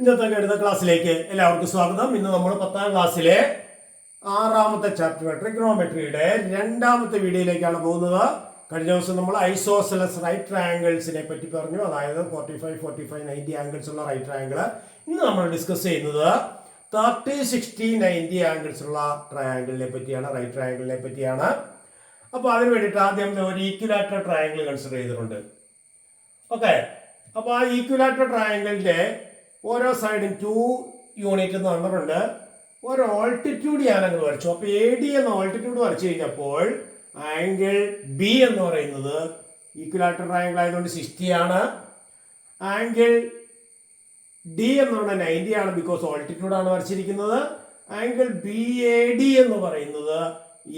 ഇന്നത്തെ ഗണിത ക്ലാസ്സിലേക്ക് എല്ലാവർക്കും സ്വാഗതം. ഇന്ന് നമ്മൾ 10ാം ക്ലാസ്സിലെ 6ാമത്തെ ചാപ്റ്റർ ട്രിഗ്നോമെട്രിയുടെ 2ാമത്തെ വീഡിയോയിലേക്കാണ് പോകുന്നത്. കഴിഞ്ഞ ദിവസം നമ്മൾ ഐസോസെലസ് റൈറ്റ് ട്രയാങ്കിൾസിനെ പറ്റി പറഞ്ഞു, അതായത് 45, 45, 90 ആംഗിൾസ് ഉള്ള റൈറ്റ് ട്രയാങ്കിൾ. ഇന്ന് നമ്മൾ ഡിസ്കസ് ചെയ്യുന്നത് 30, 60, 90 ആംഗിൾസ് ഉള്ള ട്രയാങ്കിളിനെ പറ്റിയാണ്, റൈറ്റ് ട്രയാങ്കിളിനെ പറ്റിയാണ്. അപ്പോൾ അതിന് വേണ്ടിയിട്ട് ആദ്യം ഒരു ഈക്വിലാറ്ററൽ ട്രയാങ്കിൾ കൺസിഡർ ചെയ്തിട്ടുണ്ട്. ഓക്കെ, അപ്പോൾ ആ ഈക്വിലാറ്ററൽ ട്രയാങ്കിളിന്റെ ഓരോ സൈഡും 2 യൂണിറ്റ് എന്ന് തന്നിട്ടുണ്ട്. ഒരു ഓൾട്ടിറ്റ്യൂഡ് ഞാനങ്ങ് വരച്ചു. അപ്പോൾ AD എന്ന ഓൾട്ടിറ്റ്യൂഡ് വരച്ചു കഴിഞ്ഞപ്പോൾ ആംഗിൾ B എന്ന് പറയുന്നത് ഈക്വിലാറ്ററൽ ട്രയാങ്കിൾ ആയതുകൊണ്ട് 60 ആണ്. ആംഗിൾ D എന്ന് പറഞ്ഞാൽ 90 ആണ്, ബിക്കോസ് ഓൾട്ടിറ്റ്യൂഡ് ആണ് വരച്ചിരിക്കുന്നത്. ആംഗിൾ BAD എന്ന് പറയുന്നത്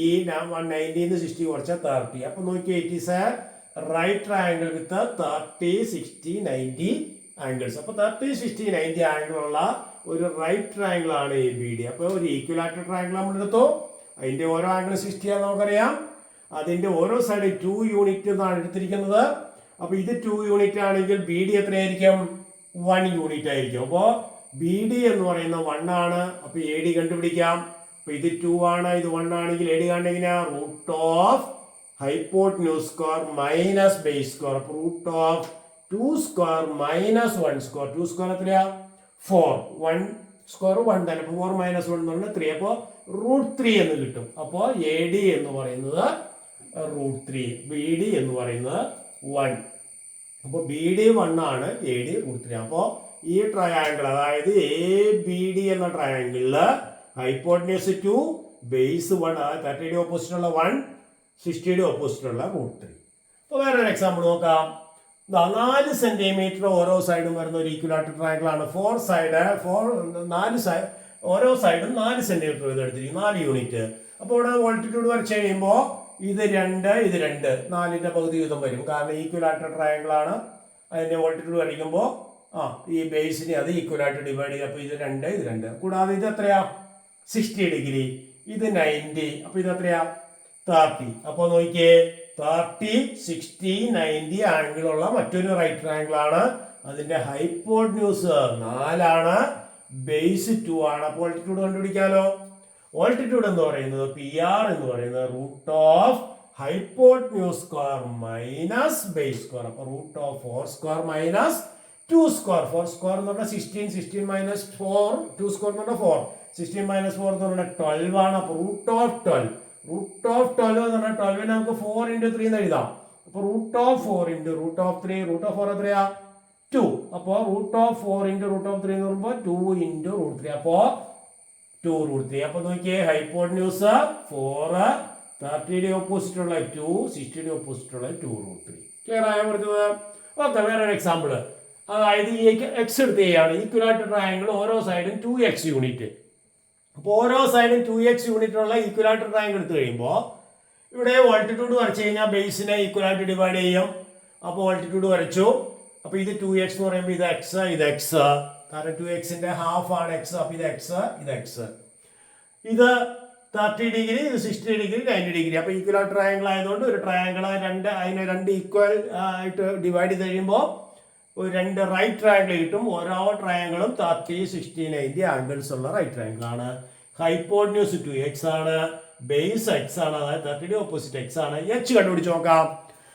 ഈ 190 60 കുറച്ച 30. അപ്പോൾ നോക്കിയാൽ it is a right triangle with 30, 60, 90 angles. അപ്പോൾ 30, 60, 90 ആംഗിൾ ഉള്ള ഒരു റൈറ്റ് ട്രയാങ്കിൾ ആണ് ABD. അപ്പോൾ ഒരു ഈക്വിലാറ്ററൽ ട്രയാങ്കിൾ നമ്മൾ എടുത്തു. അതിന്റെ ഓരോ ആംഗിൾ 60 ആണെന്ന് നമുക്കറിയാം. അതിന്റെ ഓരോ സൈഡ് 2 യൂണിറ്റ് എന്നാണ് എടുത്തിരിക്കുന്നത്. അപ്പോൾ ഇത് 2 യൂണിറ്റ് ആണെങ്കിൽ BD എത്രയായിരിക്കും? 1 യൂണിറ്റ് ആയിരിക്കും. അപ്പോൾ BD എന്ന് പറയുന്ന 1 ആണ്. അപ്പോൾ AD കണ്ടുപിടിക്കാം. അപ്പോൾ ഇത് 2 ആണ്, ഇത് 1 ആണെങ്കിൽ AD കണ്ടെങ്കിലാ root of hypotenuse square minus base square. അപ്പോൾ root of 2 square minus 1 square. 2 square എത്രയാ? 4. 1 സ്ക്വയർ 1 തന്നെ. അപ്പോൾ 4 മൈനസ് 1 എന്ന് പറഞ്ഞാൽ 3. അപ്പോൾ റൂട്ട് 3 എന്ന് കിട്ടും. അപ്പോൾ AD എന്ന് പറയുന്നത് റൂട്ട് 3, BD എന്ന് പറയുന്നത് 1. അപ്പോൾ BD 1 ആണ്, AD റൂട്ട് 3. അപ്പോൾ ഈ ട്രയാങ്കിൾ, അതായത് ABD എന്ന ട്രയാങ്കിളില് ഹൈപ്പോട്ടന്യൂസ് 2, ബേസ് 1, അതായത് 30 ഓപ്പോസിറ്റുള്ള 1, 60 ഓപ്പോസിറ്റുള്ള റൂട്ട് 3. അപ്പോൾ വേറൊരു എക്സാമ്പിൾ നോക്കാം. 4 സെന്റിമീറ്റർ ഓരോ സൈഡും വരുന്ന ഒരു ഈക്വിലാറ്ററൽ ട്രയാങ്കിൾ ആണ്. 4 സൈഡ് ഓരോ സൈഡും 4 സെന്റിമീറ്റർ വീതം എടുത്തിരിക്കും, 4 യൂണിറ്റ്. അപ്പോൾ ഇവിടെ ഓൾട്ടിറ്റ്യൂഡ് വരച്ച് കഴിയുമ്പോൾ ഇത് 2, ഇത് 2, 4ന്റെ പകുതി വീതം വരും. കാരണം ഈക്വിലാറ്ററൽ ട്രയാങ്കിൾ ആണ്. അതിന്റെ ഓൾട്ടിറ്റ്യൂഡ് വരയ്ക്കുമ്പോൾ ഈ ബേസിനെ അത് ഈക്വലായിട്ട് ഡിവൈഡ് ചെയ്ത്, അപ്പോൾ ഇത് 2, ഇത് 2. കൂടാതെ ഇത് എത്രയാ? 60 ഡിഗ്രി. ഇത് 90. അപ്പോൾ ഇത് എത്രയാ? 30. അപ്പോൾ നോക്കിയേ, 30, 60, 90 ആംഗിൾ ഉള്ള മറ്റൊരു റൈറ്റ് ട്രയാങ്കിൾ ആണ്. അതിന്റെ ഹൈപ്പോട്ടന്യൂസ് 4 ആണ്, ബേസ് 2 ആണ്. അപ്പോൾ ഓൾട്ടിറ്റ്യൂഡ് കണ്ടുപിടിക്കാലോ. ഓൾട്ടിറ്റ്യൂഡ് എന്ന് പറയുന്നത് PR എന്ന് പറയുന്നത് root of hypotenuse square minus base square. അപ്പോൾ root of 4 square minus 2 square. 4 square എന്ന് പറഞ്ഞാൽ 16, 16 മൈനസ് 4, 2 സ്ക്വയർ എന്ന് പറഞ്ഞാൽ 4, 16 മൈനസ് 4 എന്ന് പറഞ്ഞാൽ 12 ആണ്. അപ്പോൾ റൂട്ട് ഓഫ് 12. റൂട്ട് ഓഫ് 12 എന്ന് പറഞ്ഞാൽ 12 നമുക്ക് 4 × 3 എന്ന് എഴുതാം. അപ്പോൾ root of 4 × root of 3, root of 4 എത്രയാ? 2. അപ്പോൾ റൂട്ട് ഓഫ് 4 × റൂട്ട് ഓഫ് 3 എന്ന് പറയുമ്പോൾ 2 × റൂട്ട് 3. അപ്പോൾ 2 റൂട്ട് 3. അപ്പോൾ നോക്കിയേ, ഹൈപ്പോട്ടന്യൂസ് 4, 30യുടെ ഓപ്പോസിറ്റ് ഉള്ള 2, 60യുടെ ഓപ്പോസിറ്റ് ഉള്ള 2 റൂട്ട് 3. ക്ലിയർ ആയോ പറഞ്ഞത്? ഓക്കെ, വേറൊരു എക്സാമ്പിൾ. അതായത് ഈ എക്സ് എടുത്ത് ചെയ്യാണ്. ഈക്വിലാറ്ററൽ ട്രയാങ്കിൾ ഓരോ സൈഡും 2x യൂണിറ്റ്. അപ്പോൾ ഓരോ സൈഡും 2x യൂണിറ്റ് ഉള്ള ഈക്വിലാറ്ററൽ ട്രയാങ്കിൾ എടുത്തു കഴിയുമ്പോൾ ഇവിടെ ഓൾട്ടിറ്റ്യൂഡ് വരച്ചു കഴിഞ്ഞാൽ ബേസിനെ ഈക്വലായിട്ട് ഡിവൈഡ് ചെയ്യും. അപ്പോൾ ഓൾട്ടിറ്റ്യൂഡ് വരച്ചു. അപ്പോൾ ഇത് 2x എന്ന് പറയുമ്പോൾ ഇത് x, ഇത് x. കാരണം 2xന്റെ ഹാഫ് ആണ് x. അപ്പോൾ ഇത് x, ഇത് x. ഇത് 30 ഡിഗ്രി, ഇത് 60 ഡിഗ്രി, 90 ഡിഗ്രി. അപ്പോൾ ഈക്വലാറ്ററൽ ട്രയാങ്കിൾ ആയതുകൊണ്ട് ഒരു ട്രയാങ്കിൾ അതിനെ 2 ഈക്വൽ ആയിട്ട് ഡിവൈഡ് ചെയ്ത് കഴിയുമ്പോൾ ഒരു 2 റൈറ്റ് ട്രയാങ്കിൾ കിട്ടും. ഓരോ ട്രയാങ്കിളും 30, 60, 90 ആംഗിൾസ് ഉള്ള റൈറ്റ് ട്രയാങ്കിൾ ആണ്. ഹൈപ്പോട്ടന്യൂസ് 2x ആണ്, ബേസ് x ആണ്, അതായത് 30യുടെ ഓപ്പോസിറ്റ് x ആണ്. H കണ്ടുപിടിച്ച് നോക്കാം.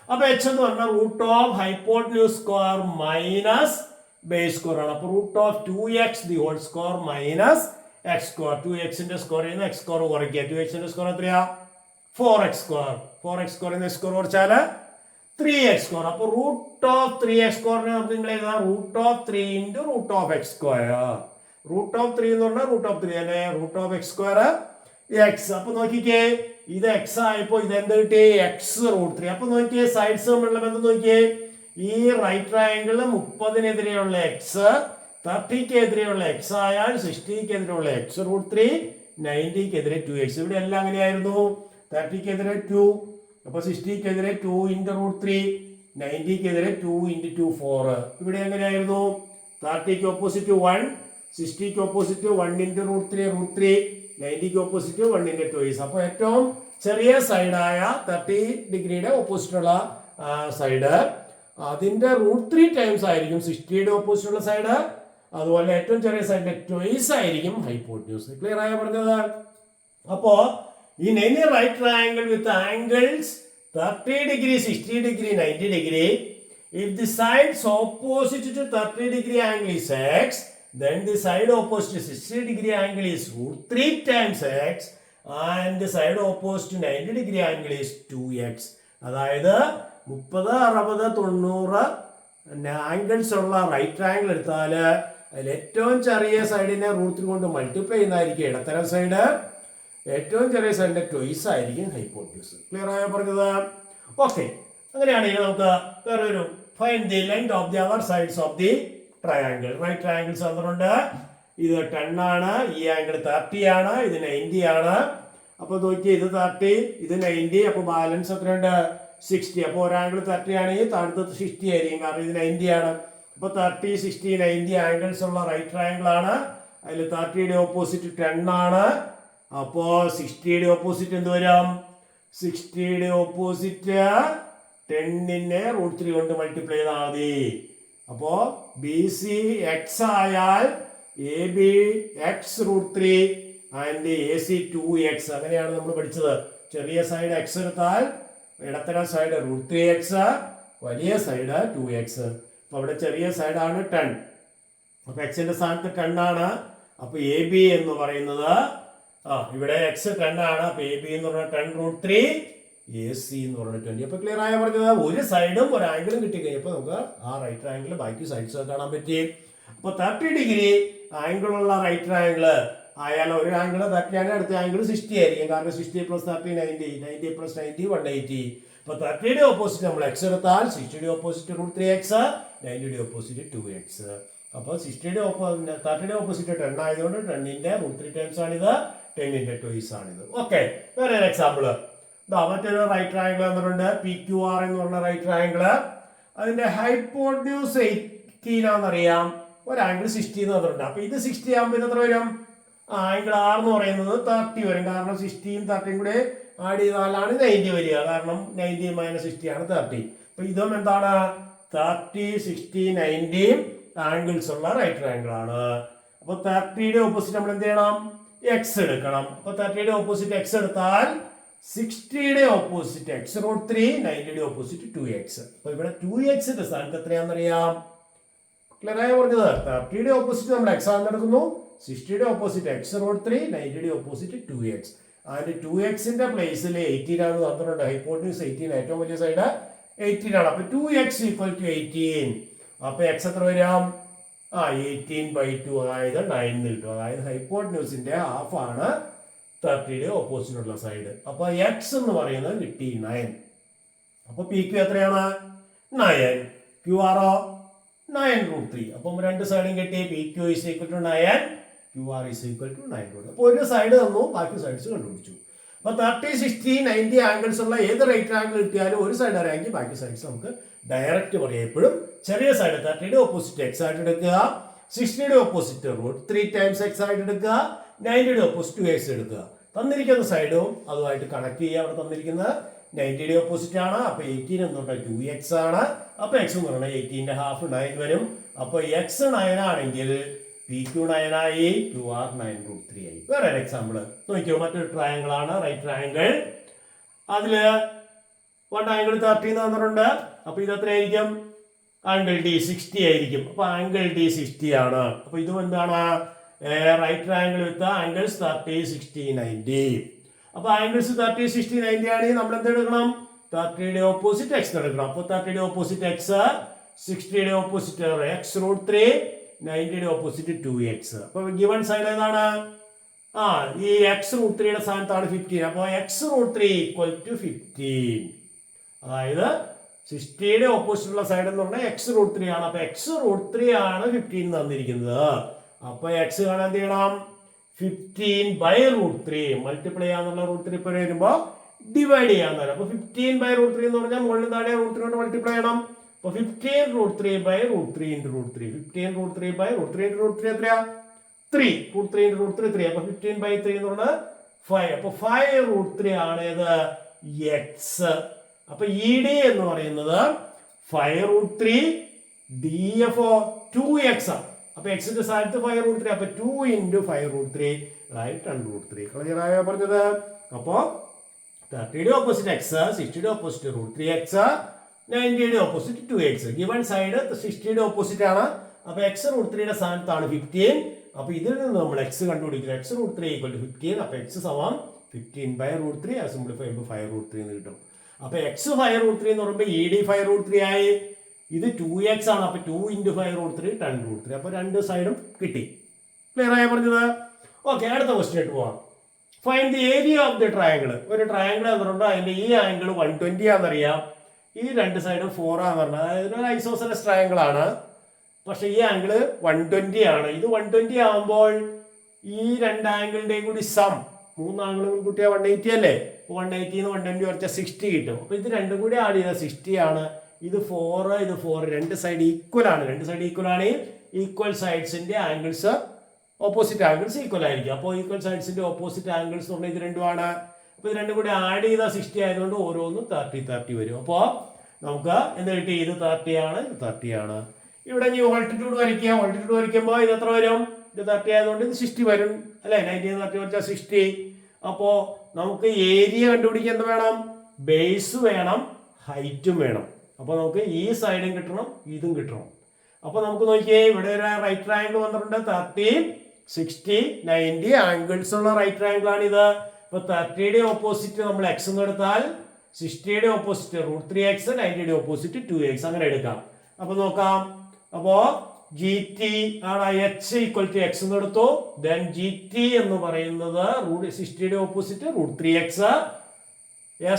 അപ്പോൾ H എന്ന് പറഞ്ഞാൽ root of hypotenuse square minus base square ആണ്. അപ്പോൾ root of 2x the whole square minus x square. 2xന്റെ സ്ക്വയർ ചെയ്യുന്ന x സ്ക്വയർ കുറയ്ക്കുക. 2xന്റെ സ്ക്വയർ എത്രയാ? 4x square. 4x സ്ക്വയറിന്റെ സ്ക്വയർ കുറച്ചാൽ 3x സ്ക്വയർ. അപ്പോൾ റൂട്ട് ഓഫ് 3x സ്ക്വയറിനെ നമുക്ക് നിങ്ങൾ എഴുതാം root of 3 × root of x square. Root of 3 എന്ന് പറഞ്ഞാൽ റൂട്ട് ഓഫ് 3 അല്ലെ, root of x square x. അപ്പോൾ നോക്കിക്കേ, ഇത് x ആയപ്പോൾ ഇത് എന്ത് കിട്ടി? x root 3. അപ്പോൾ നോക്കിയേ, സൈഡ്സ് തമ്മിലുള്ള ബന്ധം നോക്കിയേ. ഈ റൈറ്റ് ട്രയാങ്കിൾ 30-നെതിരെയുള്ള x, 30-ക്കെതിരെയുള്ള x ആയാൽ 60-ക്കെതിരെയുള്ള x റൂട്ട് 3, 90-ക്കെതിരെ 2x. ഇവിടെ എല്ലാം അങ്ങനെയായിരുന്നു. 30-ക്കെതിരെ 2, അപ്പോൾ 60-ക്കെതിരെ 2 × റൂട്ട് 3, 90-ക്കെതിരെ 2 × 2, 4. ഇവിടെ എങ്ങനെയായിരുന്നു? 30-ക്ക് ഓപ്പോസിറ്റ് 1, 60-ക്ക് ഓപ്പോസിറ്റ് 1 × റൂട്ട് 3, റൂട്ട് 3, 90-ക്ക് ഓപ്പോസിറ്റ് 1 × 2. അപ്പോൾ ഏറ്റവും ചെറിയ സൈഡായ 30 ഡിഗ്രിയുടെ ഓപ്പോസിറ്റുള്ള സൈഡ് അതിന്റെ റൂട്ട് 3 ടൈംസ് ആയിരിക്കും 60യുടെ ഓപ്പോസിറ്റുള്ള സൈഡ്. അതുപോലെ ഏറ്റവും ചെറിയ സൈഡിന്റെ ട്വൈസ് ആയിരിക്കും ഹൈപ്പോട്ന്യൂസ്. ക്ലിയർ ആയോ പറഞ്ഞത്? അപ്പോ in any right triangle with angles 30 degree, 60 degree, 90 degree, if the sides opposite to 30 degree angle is x, then the side opposite to 60 degree angle is root 3 times x, and the side opposite to 90 degree angle is 2x. അതായത് 30, 60, 90 angles ഉള്ള right triangle എടുത്താൽ അതിൽ ഏറ്റവും ചെറിയ സൈഡിനെ root 3 കൊണ്ട് multiply ചെയ്യുന്നതായിരിക്കും ഇടത്തരം side, ഏറ്റവും ചെറിയ സൈഡിന്റെ ട്വൈസ് ആയിരിക്കും ഹൈപ്പോട്ന്യൂസ്. ക്ലിയർ ആയോ പറഞ്ഞത്? ഓക്കെ, അങ്ങനെയാണെങ്കിൽ നമുക്ക് വേറൊരു find the length of the other sides of the triangle. Right triangles തന്നിട്ടുണ്ട്. ഇത് 10 ആണ്, ഈ ആംഗിൾ 30 ആണ്, ഇത് 90 ആണ്. അപ്പൊ നോക്കി, ഇത് 30, ഇത് 90, അപ്പൊ ബാലൻസ് എത്രയുണ്ട്? 60. അപ്പോൾ ഒരു ആംഗിൾ 30 ആണെങ്കിൽ താഴത്ത് 60 ആയിരിക്കും, കാരണം ഇത് 90 ആണ്. അപ്പൊ 30, 60, 90 ആംഗിൾസ് ഉള്ള റൈറ്റ് ട്രയാങ്കിൾ ആണ്. അതിൽ 30യുടെ ഓപ്പോസിറ്റ് 10 ആണ്. അപ്പോ 60യുടെ ഓപ്പോസിറ്റ് എന്ത് വരും? 60യുടെ ഓപ്പോസിറ്റ് 10നെ റൂട്ട് 3 കൊണ്ട് മൾട്ടിപ്ലൈ ചെയ്താൽ മതി. അപ്പോ ബി സി എക്സ് ആയാൽ A B X root 3 and A C 2x. അങ്ങനെയാണ് നമ്മൾ പഠിച്ചത്. ചെറിയ സൈഡ് എക്സ് എടുത്താൽ ഇടത്തരം സൈഡ് റൂട്ട് 3x, വലിയ സൈഡ് 2x. അപ്പൊ അവിടെ ചെറിയ സൈഡാണ് 10. അപ്പൊ എക്സിന്റെ സ്ഥാനത്ത് 10 ആണ്. അപ്പൊ എ ബി എന്ന് പറയുന്നത് ഇവിടെ എക്സ് 10 ആണ്. അപ്പൊ എ ബി എന്ന് പറഞ്ഞാൽ 10 റൂട്ട് 3, എ സി എന്ന് പറഞ്ഞാൽ 20. അപ്പൊ ക്ലിയർ ആയ പറഞ്ഞത്? ഒരു സൈഡും ഒരു ആംഗിളും കിട്ടിക്കഴിഞ്ഞപ്പോൾ നമുക്ക് ആ റൈറ്റ് ട്രയാങ്കിൾ ബാക്കി സൈഡ്സ് കാണാൻ പറ്റി. അപ്പൊ 30 ഡിഗ്രി ആംഗിൾ ഉള്ള റൈറ്റ് ട്രയാങ്കിൾ ആയാൽ ഒരു ആംഗിൾ 30 ആണ്, അടുത്ത ആംഗിൾ 60 ആയിരിക്കും, കാരണം 60 + 30 90, 90 + 90 180. അപ്പൊ 30യുടെ ഓപ്പോസിറ്റ് നമ്മൾ എക്സ് എടുത്താൽ 60യുടെ ഓപ്പോസിറ്റ് റൂട്ട് 3x, 90യുടെ ഓപ്പോസിറ്റ് 2x. അപ്പൊ 30യുടെ ഓപ്പോസിറ്റ് 10 ആയതുകൊണ്ട് 10ന്റെ റൂട്ട് 3 ടൈംസ് ആണിത്, 10ന്റെ ട്വൈസ് ആണിത്. ഓക്കെ, വേറെ ഒരു എക്സാമ്പിൾ. മറ്റൊരു റൈറ്റ് ട്രയാങ്കിൾ തന്നിട്ടുണ്ട്, പി ക്യു ആർ എന്ന് പറഞ്ഞ റൈറ്റ് ട്രയാങ്കിൾ. അതിന്റെ ഹൈപ്പോട്ന്യൂസ് 18 ആണെന്നറിയാം, ഒരു ആംഗിൾ 60 എന്ന് പറഞ്ഞിട്ടുണ്ട്. അപ്പൊ ഇത് 60 ആകുമ്പോൾ ഇത് എത്ര വരും? ആംഗിൾ ആർ എന്ന് പറയുന്നത് 30 വരും, കാരണം 60യും 30യും കൂടെ ആഡ് ചെയ്താലാണ് 90 വരിക, കാരണം 90 - 60 ആണ് 30. അപ്പൊ ഇതും എന്താണ്? 30, 60, 90 ആംഗിൾസ് ഉള്ള റൈറ്റ് ട്രയാങ്കിൾ ആണ്. അപ്പൊ 30യുടെ ഓപ്പോസിറ്റ് നമ്മൾ എന്ത് ചെയ്യണം? എക്സ് എടുക്കണം. അപ്പൊ 30യുടെ ഓപ്പോസിറ്റ് എക്സ് എടുത്താൽ 60യുടെ ഓപ്പോസിറ്റ് എക്സ് റൂട്ട് 3, 90യുടെ ഓപ്പോസിറ്റ് 2x. അപ്പൊ ഇവിടെ 2xന്റെ സ്ഥാനത്ത് എത്രയാണെന്നറിയാം? ക്ലിയർ ആയി പറഞ്ഞത്? 30യുടെ ഓപ്പോസിറ്റ് നമ്മൾ എക്സ് ആണെന്ന് എടുക്കുന്നു, 60യുടെ ഓപ്പോസിറ്റ് എക്സ് റൂട്ട് 3, 90യുടെ ഓപ്പോസിറ്റ് 2x. അതിന്റെ 2xന്റെ പ്ലേസിൽ 18 ആണ് തന്നിട്ടുണ്ട്. ഹൈപ്പോട്ന്യൂസ് 18, ഏറ്റവും വലിയ സൈഡ് 18 ആണ്. അപ്പൊ 2x = 18. അപ്പൊ എക്സ് എത്ര വരാം? 18/2, അതായത് 9 കിട്ടും. അതായത് ഹൈപ്പോട്ന്യൂസിന്റെ ഹാഫ് ആണ് 30യുടെ ഓപ്പോസിറ്റുള്ള സൈഡ്. അപ്പൊ എക്സ് എന്ന് പറയുന്നത് കിട്ടി 9. അപ്പൊ പി ക്യു എത്രയാണ്? 9. ക്യു ആറോ 9 റൂട്ട് 3. അപ്പം രണ്ട് സൈഡും കിട്ടി. P Q = 9, Q R = 9. അപ്പൊ ഒരു സൈഡ് തന്നു, ബാക്കി സൈഡ്സ് കണ്ടുപിടിച്ചു. അപ്പൊ 30, 60, 90 ആംഗിൾസ് ഉള്ള ഏത് റൈറ്റ് ആംഗിൾ കിട്ടിയാലും ഒരു സൈഡ് അറിയാമെങ്കിൽ ബാക്കി സൈഡ്സ് നമുക്ക് ഡയറക്റ്റ് പറയാം. എപ്പോഴും ചെറിയ സൈഡ് 30യുടെ ഓപ്പോസിറ്റ് എക്സ് ആയിട്ട് എടുക്കുക, 60യുടെ ഓപ്പോസിറ്റ് റൂട്ട് 3 ടൈംസ് എക്സ് ആയിട്ട് എടുക്കുക, 90യുടെ ഓപ്പോസിറ്റ് 2x എടുക്കുക. തന്നിരിക്കുന്ന സൈഡും അതുമായിട്ട് കണക്ട് ചെയ്യുക. അവിടെ തന്നിരിക്കുന്നത് 90യുടെ ഓപ്പോസിറ്റ് ആണ്. അപ്പൊ 18 എന്ന് പറഞ്ഞാൽ 2x ആണ്. അപ്പൊ എക്സ് എന്ന് പറഞ്ഞാൽ 18ന്റെ ഹാഫ് 9 വരും. അപ്പൊ എക്സ് 9 ആണെങ്കിൽ പി ക്യു 9 ആയി, ക്യു ആർ 9 റൂട്ട് 3 ആയി. വേറെ ഒരു എക്സാമ്പിൾ നോക്കിയോ. മറ്റൊരു ട്രയാങ്കിൾ ആണ്, റൈറ്റ് ട്രയാങ്കിൾ. അതില് വൺ ആംഗിൾ 30 എന്ന് തന്നിട്ടുണ്ട്. അപ്പൊ ഇത് എത്രയായിരിക്കും? ആംഗിൾ ഡി 60 ആയിരിക്കും. അപ്പൊ ആംഗിൾ ഡി 60 ആണ്. അപ്പൊ ഇതും എന്താണ്? Right triangle with angles 30, 60, 90. അപ്പൊ ആംഗിൾസ് 30, 60, 90 ആണെങ്കിൽ നമ്മൾ എന്ത് എടുക്കണം? 30യുടെ ഓപ്പോസിറ്റ് എക്സ് എടുക്കണം. അപ്പൊ 30യുടെ ഓപ്പോസിറ്റ് എക്സ്, 60യുടെ ഓപ്പോസിറ്റ് എക്സ് റൂട്ട് 3, 90യുടെ ഓപ്പോസിറ്റ് 2x. അപ്പൊ ഗിവൺ സൈഡ് ഏതാണ്? ഈ എക്സ് റൂട്ട് 3യുടെ സ്ഥാനത്താണ് 15. അപ്പൊ എക്സ് റൂട്ട് 3 = 15. അതായത് 60യുടെ ഓപ്പോസിറ്റ് ഉള്ള സൈഡ് എന്ന് പറഞ്ഞാൽ എക്സ് റൂട്ട് 3 ആണ്. അപ്പൊ എക്സ് റൂട്ട് 3 ആണ് 15 തന്നിരിക്കുന്നത്. അപ്പൊ എക്സ് കാണാൻ എന്ത് ചെയ്യണം? 15/√3 മൾട്ടിപ്ലൈ ചെയ്യാന്നുള്ള √3 ഇപ്പോൾ വരുമ്പോ ഡിവൈഡ് ചെയ്യാന്ന് പറയാം. അപ്പൊ 15/√3 എന്ന് പറഞ്ഞാൽ മുകളിൽ താഴെ √3 കൊണ്ട് മൾട്ടിപ്ലൈ ചെയ്യണം. അപ്പൊ 15√3/√3 × √3. 15√3/√3 × √3 എത്രയാ? 3. √3 × √3 3. അപ്പൊ 15/3 എന്ന് പറഞ്ഞാൽ 5. അപ്പൊ 5√3 ആണ് ഏത്? എക്സ്. അപ്പൊ ഇ ഡി എന്ന് പറയുന്നത് 5√3 DF 2x. അപ്പൊ എക്സിന്റെ സ്ഥാനത്ത് 5√3. അപ്പൊ 2 × 5√3 റൈറ്റ് 10√3. ക്ലിയർ ആയോ പറഞ്ഞത്? അപ്പോ 30യുടെ ഓപ്പോസിറ്റ് എക്സ്, 60യുടെ ഓപ്പോസിറ്റ് √3x, 90യുടെ ഓപ്പോസിറ്റ് 2x. ഗിവൺ സൈഡ് 60യുടെ ഓപ്പോസിറ്റ് ആണ്. അപ്പൊ എക്സ് √3യുടെ സ്ഥാനത്താണ് 15. അപ്പൊ ഇതിൽ നിന്ന് നമ്മൾ എക്സ് കണ്ടുപിടിക്കുന്നത്. എക്സ് √3 = 15. അപ്പൊ എക്സ് സമം 15/√3. അത് സിംപ്ലിഫൈ ചെയ്യുമ്പോൾ 5√3 എന്ന് കിട്ടും. അപ്പൊ എക്സ് 5√3 എന്ന് പറയുമ്പോൾ ED 5√3 ആയി. ഇത് 2x ആണ്. അപ്പൊ 2 × 5√3 10√3. അപ്പൊ രണ്ട് സൈഡും കിട്ടി. ക്ലിയർ ആയി പറഞ്ഞത്? ഓക്കെ, അടുത്ത ക്വസ്റ്റ്യൻ ആയിട്ട് പോവാം. Find the area of the triangle. ഒരു ട്രയാങ്കിൾ എന്നുണ്ട്, അതിന്റെ ഈ ആംഗിൾ 120 ആണെന്നറിയാം, ഈ രണ്ട് സൈഡും 4 ആണെന്ന് പറഞ്ഞാൽ അതായത് ഒരു ഐസോസെലസ് ട്രയാങ്കിൾ ആണ്. പക്ഷെ ഈ ആംഗിൾ 120 ആണ്. ഇത് 120 ആകുമ്പോൾ ഈ രണ്ട് ആംഗിളിന്റെയും കൂടി സം, മൂന്ന് ആംഗിളും കൂട്ടിയാൽ 180 അല്ലേ? 180 120 കുറച്ചാൽ 60 കിട്ടും. അപ്പൊ ഇത് രണ്ടും കൂടി ആഡ് ചെയ്താൽ 60 ആണ്. ഇത് 4, ഇത് 4, രണ്ട് സൈഡ് ഈക്വൽ ആണ്. രണ്ട് സൈഡ് ഈക്വൽ ആണ്. ഈക്വൽ സൈഡ്സിന്റെ ആംഗിൾസ്, ഓപ്പോസിറ്റ് ആംഗിൾസ് ഈക്വൽ ആയിരിക്കും. അപ്പോൾ ഈക്വൽ സൈഡ്സിന്റെ ഓപ്പോസിറ്റ് ആംഗിൾസ് എന്ന് പറഞ്ഞാൽ ഇത് രണ്ടുമാണ്. അപ്പോൾ ഇത് രണ്ടും കൂടി ആഡ് ചെയ്താൽ 60 ആയതുകൊണ്ട് ഓരോന്നും 30 വരും. അപ്പോൾ നമുക്ക് എന്ത് കിട്ടി? ഇത് 30 ആണ്, ഇത് 30 ആണ്. ഇവിടെ ഇനി ഓൾട്ടിറ്റ്യൂഡ് വരയ്ക്കുക. ഓൾട്ടിറ്റ്യൂഡ് വരയ്ക്കുമ്പോൾ ഇത് എത്ര വരും? ഇത് 30 ആയതുകൊണ്ട് ഇത് 60 വരും അല്ലേ? 90 30 വെച്ചാൽ 60. അപ്പോൾ നമുക്ക് ഏരിയ കണ്ടുപിടിക്കാൻ എന്ത് വേണം? ബേസ് വേണം, ഹൈറ്റും വേണം. അപ്പോൾ നമുക്ക് ഈ സൈഡും കിട്ടണം, ഇതും കിട്ടണം. അപ്പോൾ നമുക്ക് നോക്കിയേ, ഇവിടെ ഒരു റൈറ്റ് ട്രയാങ്കിൾ വന്നിട്ടുണ്ട്. 30, 60, 90 ആംഗിൾസ് ഉള്ള റൈറ്റ് ട്രയാങ്കിൾ ആണ് ഇത്. ഇപ്പൊ 30യുടെ ഓപ്പോസിറ്റ് നമ്മൾ എക്സ് എന്ന് എടുത്താൽ 60യുടെ ഓപ്പോസിറ്റ് √3x, 90യുടെ ഓപ്പോസിറ്റ് 2x അങ്ങനെ എടുക്കാം. അപ്പൊ നോക്കാം. അപ്പോ GT ആണ് h = x എന്ന് എടുത്തു. ദെൻ GT എന്ന് പറയുന്നത് 60യുടെ ഓപ്പോസിറ്റ് √3x,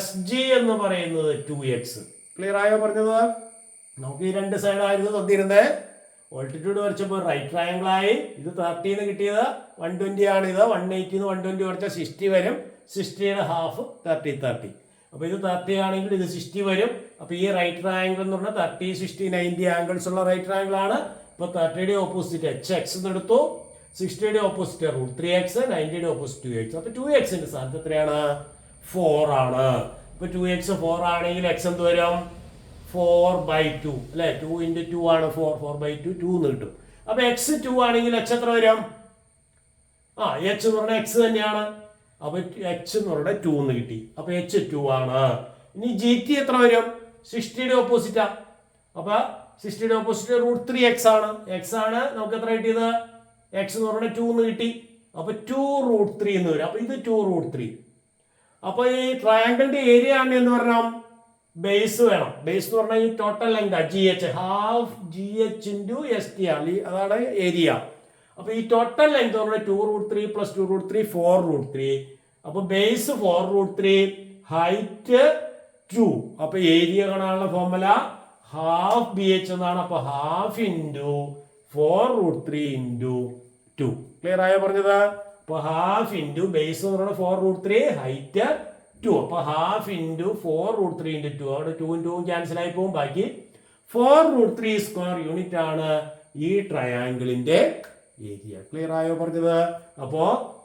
SG എന്ന് പറയുന്നത് 2x. ക്ലിയർ ആയോ പറഞ്ഞത്? നമുക്ക് ഈ രണ്ട് സൈഡ് ആയിരുന്നു തന്നിരുന്നത്. ഓൾട്ടിറ്റ്യൂഡ് വരച്ചപ്പോൾ റൈറ്റ് ട്രയാങ്കിൾ ആയി. ഇത് 30 എന്ന് കിട്ടിയത് 120 ആണ്. ഇത് 180 120 കുറച്ചാൽ 60 വരും. 60യുടെ ഹാഫ് 30. അപ്പൊ ഇത് 30 ആണെങ്കിൽ ഇത് 60 വരും. അപ്പൊ ഈ റൈറ്റ് ട്രയാങ്കിൾ എന്ന് പറഞ്ഞാൽ 30, 60, 90 ആംഗിൾസ് ഉള്ള റൈറ്റ് ട്രയാങ്കിൾ ആണ്. ഇപ്പൊ 30യുടെ ഓപ്പോസിറ്റ് HX എന്ന് എടുത്തു, 60യുടെ ഓപ്പോസിറ്റ് √3x, 90യുടെ ഓപ്പോസിറ്റ് 2x. അപ്പൊ 2xന്റെ സ്ഥാനത്ത് എത്രയാണ്? 4 ആണ്. ഇപ്പൊ 2x 4 ആണെങ്കിൽ x എന്ത് വരും? 4/2 അല്ലെ? 2 × 2 ആണ് 4/2, 2 എന്ന് കിട്ടും. അപ്പൊ x 2 ആണെങ്കിൽ h എത്ര വരും? h എന്ന് പറഞ്ഞാൽ x തന്നെയാണ്. അപ്പൊ h എന്ന് പറഞ്ഞാൽ 2 എന്ന് കിട്ടി. അപ്പൊ h 2 ആണ്. ഇനി GT എത്ര വരും? 60യുടെ ഓപ്പോസിറ്റാ. അപ്പൊ 60യുടെ ഓപ്പോസിറ്റ് √3x ആണ്. x ആണ് നമുക്ക് എത്ര കിട്ടിയത്? x എന്ന് പറഞ്ഞാൽ 2 എന്ന് കിട്ടി. അപ്പൊ 2√3 എന്ന് വരും. അപ്പൊ ഇത് 2√3. അപ്പൊ ഈ ട്രയാങ്കിളിന്റെ ഏരിയ ആണ് എന്ന് പറഞ്ഞാൽ ബേസ് വേണം. ബേസ് എന്ന് പറഞ്ഞാൽ ഈ total length GH, half GH × ST ആണ്. അതാണ് ഏരിയ. അപ്പൊ ഈ ടോട്ടൽ ലെങ്ത് പറഞ്ഞാൽ 2√3 + 2√3 4√3. അപ്പൊ ബേസ് 4√3, ഹൈറ്റ് 2. അപ്പൊ ഏരിയ കാണാനുള്ള ഫോർമുല ഹാഫ് BH എന്നാണ്. അപ്പൊ ഹാഫ് × 4√3 × 2. ക്ലിയർ ആയോ പറഞ്ഞത്? അപ്പൊ ഹാഫ് × ബേസ് എന്ന് പറഞ്ഞാൽ 4√3, ഹൈറ്റ് 2. അപ്പൊ ഹാഫ് × 4√3 × 2. അവിടെ 2 2 ക്യാൻസൽ ആയി പോകും. ബാക്കി 4√3² യൂണിറ്റ് ആണ് ഈ ട്രയാങ്കിളിന്റെ ഏരിയ. ക്ലിയർ ആയോ പറഞ്ഞത്? അപ്പോ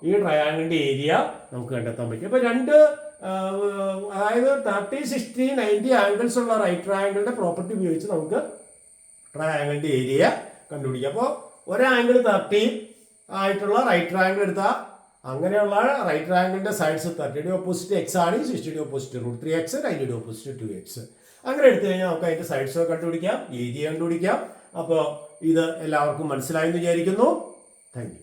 ഈ ട്രയാങ്കിളിന്റെ ഏരിയ നമുക്ക് കണ്ടെത്താൻ പറ്റും. അപ്പൊ രണ്ട് അതായത് 30, 60, 90 ആംഗിൾസ് ഉള്ള റൈറ്റ് ട്രയാങ്കിളിന്റെ പ്രോപ്പർട്ടി ഉപയോഗിച്ച് നമുക്ക് ട്രയാങ്കിളിന്റെ ഏരിയ കണ്ടുപിടിക്കാം. അപ്പോൾ ഒരു ആംഗിൾ 30 ആയിട്ടുള്ള റൈറ്റ് ട്രയാങ്കിൾ എടുത്താൽ അങ്ങനെയുള്ള റൈറ്റ് ട്രയാങ്കിളിന്റെ സൈഡ്സ് 30യുടെ ഓപ്പോസിറ്റ് x ആണ്, 60യുടെ ഓപ്പോസിറ്റ് √3x, 90യുടെ ഓപ്പോസിറ്റ് 2x. അങ്ങനെ എടുത്തു കഴിഞ്ഞാൽ നമുക്ക് അതിന്റെ സൈഡ്സ് കണ്ടുപിടിക്കാം, ഏരിയ കണ്ടുപിടിക്കാം. അപ്പോൾ ഇത് എല്ലാവർക്കും മനസ്സിലായെന്ന് വിചാരിക്കുന്നു. Thank you.